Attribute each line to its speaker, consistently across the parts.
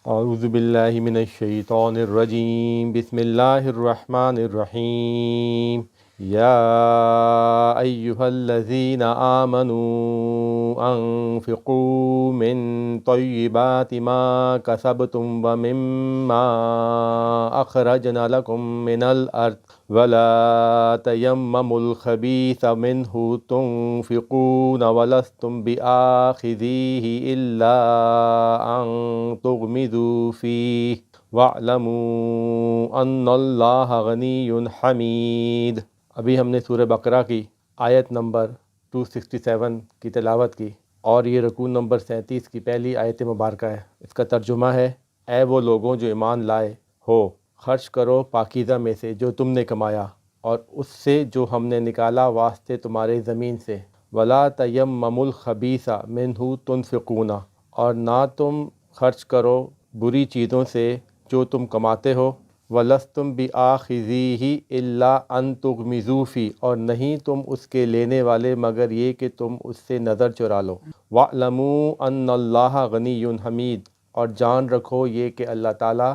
Speaker 1: اعوذ باللہ من الشیطان الرجیم، بسم اللہ الرحمن الرحیم۔ یا ایہا الذین آمنوا انفقوا من طیبات ما کسبتم ومما اخرجنا لکم من الارض ولا تیمموا الخبیث منہ تنفقون ولستم بآخذیہ الا ان تغمضوا فیہ وَاعْلَمُوا أَنَّ اللَّهَ غَنِيٌّ حَمِيدٌ۔ ابھی ہم نے سورہ بقرہ کی آیت نمبر 267 کی تلاوت کی، اور یہ رکوع نمبر 37 کی پہلی آیت مبارکہ ہے۔ اس کا ترجمہ ہے: اے وہ لوگوں جو ایمان لائے ہو، خرچ کرو پاکیزہ میں سے جو تم نے کمایا، اور اس سے جو ہم نے نکالا واسطے تمہارے زمین سے۔ وَلَا تَيَمَّمُوا الْخَبِيثَ مِنْهُ تُنْفِقُونَ، اور نہ تم خرچ کرو بری چیزوں سے جو تم کماتے ہو۔ وَلَسْتُمْ بِآخِذِيهِ إِلَّا أَن تُغْمِضُوا فِيهِ، اور نہیں تم اس کے لینے والے مگر یہ کہ تم اس سے نظر چرا لو۔ وَاعْلَمُوا أَنَّ اللَّهَ غَنِيٌّ حَمِيدٌ، اور جان رکھو یہ کہ اللہ تعالیٰ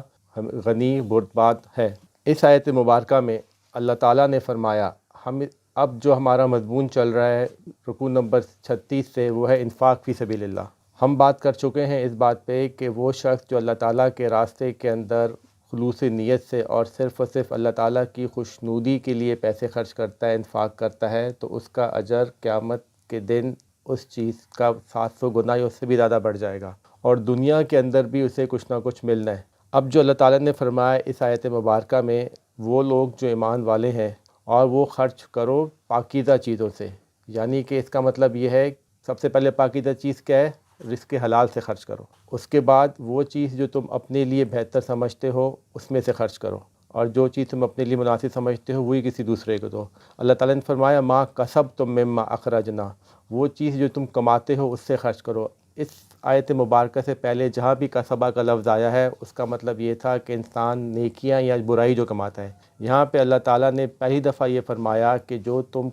Speaker 1: غنی بردبار ہے۔ اس آیت مبارکہ میں اللہ تعالیٰ نے فرمایا، ہم اب جو ہمارا مضمون چل رہا ہے رکوع نمبر 36 سے، وہ ہے انفاق فی سبیل اللہ۔ ہم بات کر چکے ہیں اس بات پہ کہ وہ شخص جو اللہ تعالیٰ کے راستے کے اندر خلوص نیت سے اور صرف اللہ تعالیٰ کی خوشنودی کے لیے پیسے خرچ کرتا ہے، انفاق کرتا ہے، تو اس کا اجر قیامت کے دن اس چیز کا 700 گنا یا اس سے بھی زیادہ بڑھ جائے گا، اور دنیا کے اندر بھی اسے کچھ نہ کچھ ملنا ہے۔ اب جو اللہ تعالیٰ نے فرمایا اس آیت مبارکہ میں، وہ لوگ جو ایمان والے ہیں اور وہ خرچ کرو پاکیزہ چیزوں سے، یعنی کہ اس کا مطلب یہ ہے سب سے پہلے پاکیزہ چیز کیا ہے؟ رزق حلال سے خرچ کرو۔ اس کے بعد وہ چیز جو تم اپنے لیے بہتر سمجھتے ہو اس میں سے خرچ کرو، اور جو چیز تم اپنے لیے مناسب سمجھتے ہو وہی کسی دوسرے کو دو۔ اللہ تعالیٰ نے فرمایا ما کسبتم مما اخرجنا، وہ چیز جو تم کماتے ہو اس سے خرچ کرو۔ اس آیت مبارکہ سے پہلے جہاں بھی کسبہ کا لفظ آیا ہے اس کا مطلب یہ تھا کہ انسان نیکیاں یا برائی جو کماتا ہے۔ یہاں پہ اللہ تعالیٰ نے پہلی دفعہ یہ فرمایا کہ جو تم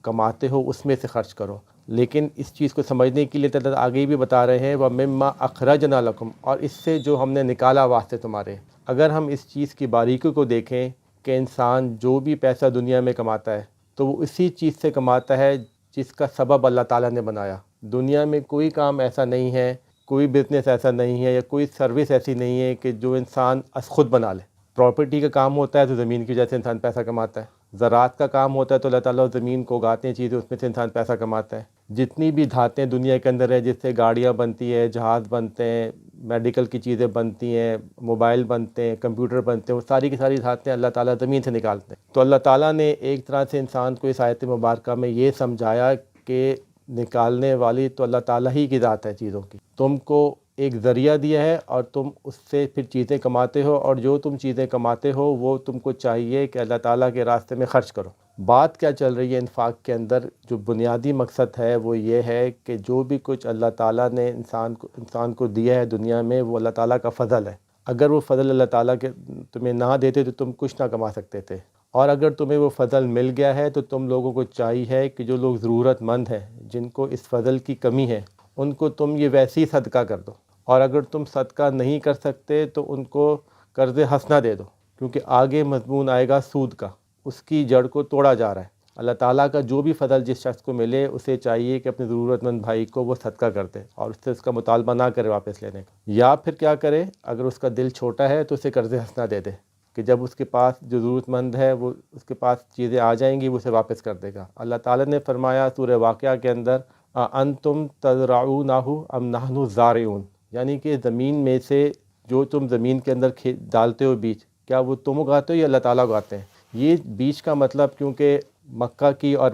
Speaker 1: کماتے ہو اس میں سے خرچ کرو، لیکن اس چیز کو سمجھنے کے لیے تعالیٰ آگے بھی بتا رہے ہیں وَمِمَّا أَخْرَجْنَا لَكُمْ، اور اس سے جو ہم نے نکالا واسطے تمہارے۔ اگر ہم اس چیز کی باریکی کو دیکھیں کہ انسان جو بھی پیسہ دنیا میں کماتا ہے تو وہ اسی چیز سے کماتا ہے جس کا سبب اللہ تعالیٰ نے بنایا۔ دنیا میں کوئی کام ایسا نہیں ہے، کوئی بزنس ایسا نہیں ہے، یا کوئی سروس ایسی نہیں ہے کہ جو انسان از خود بنا لے۔ پراپرٹی کا کام ہوتا ہے تو زمین کی وجہ سے انسان پیسہ کماتا ہے، زراعت کا کام ہوتا ہے تو اللہ تعالیٰ زمین کو اگاتے ہیں چیزیں، اس میں سے انسان پیسہ کماتا ہے۔ جتنی بھی دھاتیں دنیا کے اندر ہیں، جس سے گاڑیاں بنتی ہیں، جہاز بنتے ہیں، میڈیکل کی چیزیں بنتی ہیں، موبائل بنتے ہیں، کمپیوٹر بنتے ہیں، وہ ساری کی ساری دھاتیں اللہ تعالیٰ زمین سے نکالتے ہیں۔ تو اللہ تعالیٰ نے ایک طرح سے انسان کو اس آیت مبارکہ میں یہ سمجھایا کہ نکالنے والی تو اللہ تعالیٰ ہی کی ذات ہے چیزوں کی، تم کو ایک ذریعہ دیا ہے اور تم اس سے پھر چیزیں کماتے ہو، اور جو تم چیزیں کماتے ہو وہ تم کو چاہیے کہ اللہ تعالیٰ کے راستے میں خرچ کرو۔ بات کیا چل رہی ہے انفاق کے اندر؟ جو بنیادی مقصد ہے وہ یہ ہے کہ جو بھی کچھ اللہ تعالیٰ نے انسان کو دیا ہے دنیا میں، وہ اللہ تعالیٰ کا فضل ہے۔ اگر وہ فضل اللہ تعالیٰ کے تمہیں نہ دیتے تو تم کچھ نہ کما سکتے تھے، اور اگر تمہیں وہ فضل مل گیا ہے تو تم لوگوں کو چاہیے کہ جو لوگ ضرورت مند ہیں، جن کو اس فضل کی کمی ہے، ان کو تم یہ ویسے ہی صدقہ کر دو، اور اگر تم صدقہ نہیں کر سکتے تو ان کو قرض حسنہ دے دو، کیونکہ آگے مضمون آئے گا سود کا، اس کی جڑ کو توڑا جا رہا ہے۔ اللہ تعالیٰ کا جو بھی فضل جس شخص کو ملے اسے چاہیے کہ اپنے ضرورت مند بھائی کو وہ صدقہ کر دے، اور اس سے اس کا مطالبہ نہ کرے واپس لینے کا، یا پھر کیا کرے، اگر اس کا دل چھوٹا ہے تو اسے قرض حسنہ دے دے کہ جب اس کے پاس جو ضرورت مند ہے وہ اس کے پاس چیزیں آ جائیں گی وہ اسے واپس کر دے گا۔ اللہ تعالیٰ نے فرمایا سورہ واقعہ کے اندر أَأَنْتُمْ تَزْرَعُونَهُ أَمْ نَحْنُ الزَّارِعُونَ، یعنی کہ زمین میں سے جو تم زمین کے اندر ڈالتے ہو بیج، کیا وہ تم اگاتے ہو یا اللہ تعالیٰ اگاتے ہیں؟ یہ بیج کا مطلب، کیونکہ مکہ کی اور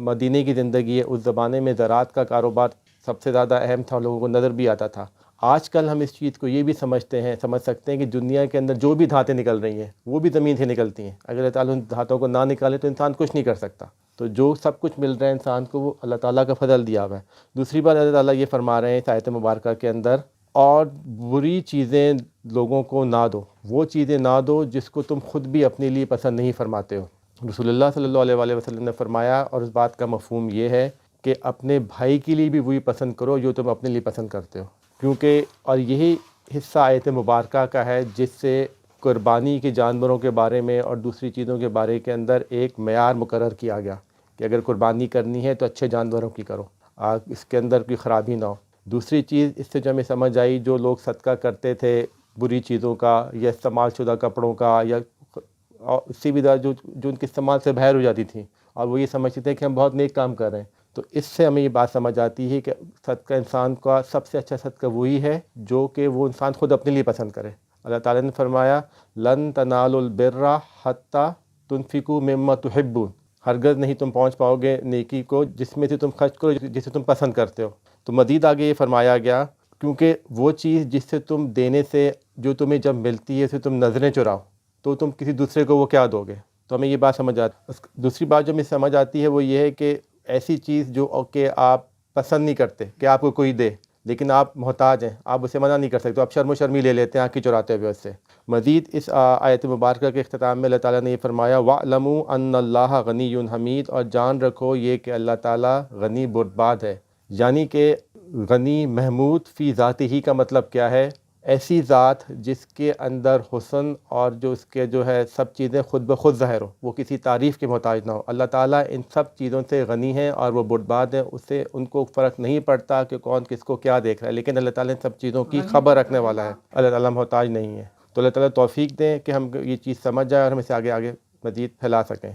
Speaker 1: مدینے کی زندگی ہے، اس زمانے میں زراعت کا کاروبار سب سے زیادہ اہم تھا، لوگوں کو نظر بھی آتا تھا۔ آج کل ہم اس چیز کو یہ بھی سمجھ سکتے ہیں کہ دنیا کے اندر جو بھی دھاتیں نکل رہی ہیں وہ بھی زمین سے نکلتی ہیں، اگر اللہ تعالیٰ ان دھاتوں کو نہ نکالے تو انسان کچھ نہیں کر سکتا۔ تو جو سب کچھ مل رہا ہے انسان کو وہ اللہ تعالیٰ کا فضل دیا ہوا ہے۔ دوسری بات اللہ تعالیٰ یہ فرما رہے ہیں اس آیت مبارکہ کے اندر، اور بری چیزیں لوگوں کو نہ دو، وہ چیزیں نہ دو جس کو تم خود بھی اپنے لیے پسند نہیں فرماتے ہو۔ رسول اللہ صلی اللہ علیہ وآلہ وسلم نے فرمایا، اور اس بات کا مفہوم یہ ہے کہ اپنے بھائی کے لیے بھی وہی پسند کرو جو تم اپنے لیے پسند کرتے ہو، کیونکہ اور یہی حصہ آیت مبارکہ کا ہے جس سے قربانی کے جانوروں کے بارے میں اور دوسری چیزوں کے بارے کے اندر ایک معیار مقرر کیا گیا کہ اگر قربانی کرنی ہے تو اچھے جانوروں کی کرو، اس کے اندر کوئی خرابی نہ ہو۔ دوسری چیز اس سے جو ہمیں سمجھ آئی، جو لوگ صدقہ کرتے تھے بری چیزوں کا یا استعمال شدہ کپڑوں کا یا اس سے بھی زیادہ جو ان کے استعمال سے باہر ہو جاتی تھیں، اور وہ یہ سمجھتے تھے کہ ہم بہت نیک کام کر رہے ہیں، تو اس سے ہمیں یہ بات سمجھ آتی ہے کہ صدقہ انسان کا سب سے اچھا صدقہ وہی ہے جو کہ وہ انسان خود اپنے لیے پسند کرے۔ اللہ تعالیٰ نے فرمایا لن تنالوا البر حتی تنفقوا مما تحبون، ہرگز نہیں تم پہنچ پاؤ گے نیکی کو جس میں سے تم خرچ کرو جسے تم پسند کرتے ہو۔ تو مزید آگے یہ فرمایا گیا کیونکہ وہ چیز جس سے تم دینے سے جو تمہیں جب ملتی ہے اسے تم نظریں چراؤ تو تم کسی دوسرے کو وہ کیا دو گے۔ تو ہمیں یہ بات سمجھ آتی۔ دوسری بات جو ہمیں سمجھ آتی ہے وہ یہ ہے کہ ایسی چیز جو کہ آپ پسند نہیں کرتے کہ آپ کو کوئی دے، لیکن آپ محتاج ہیں، آپ اسے منع نہیں کر سکتے، تو آپ شرم و شرمی لے لیتے ہیں آنکھیں چراتے ہوئے اس سے۔ مزید اس آیت مبارکہ کے اختتام میں اللہ تعالیٰ نے یہ فرمایا وَاعْلَمُوا أَنَّ اللَّهَ غَنِيٌّ حَمِيدٌ، اور جان رکھو یہ کہ اللہ تعالیٰ غنی بردبار ہے، یعنی کہ غنی محمود فی ذاتہ ہی کا مطلب کیا ہے؟ ایسی ذات جس کے اندر حسن اور جو اس کے جو ہے سب چیزیں خود بخود ظاہر ہو، وہ کسی تعریف کے محتاج نہ ہو۔ اللہ تعالیٰ ان سب چیزوں سے غنی ہیں اور وہ بردبار ہیں، اس سے ان کو فرق نہیں پڑتا کہ کون کس کو کیا دیکھ رہا ہے، لیکن اللہ تعالیٰ ان سب چیزوں کی خبر رکھنے والا ہے، اللہ تعالیٰ محتاج نہیں ہے۔ تو اللہ تعالیٰ توفیق دیں کہ ہم یہ چیز سمجھ جائیں اور ہم اسے آگے مزید پھیلا سکیں۔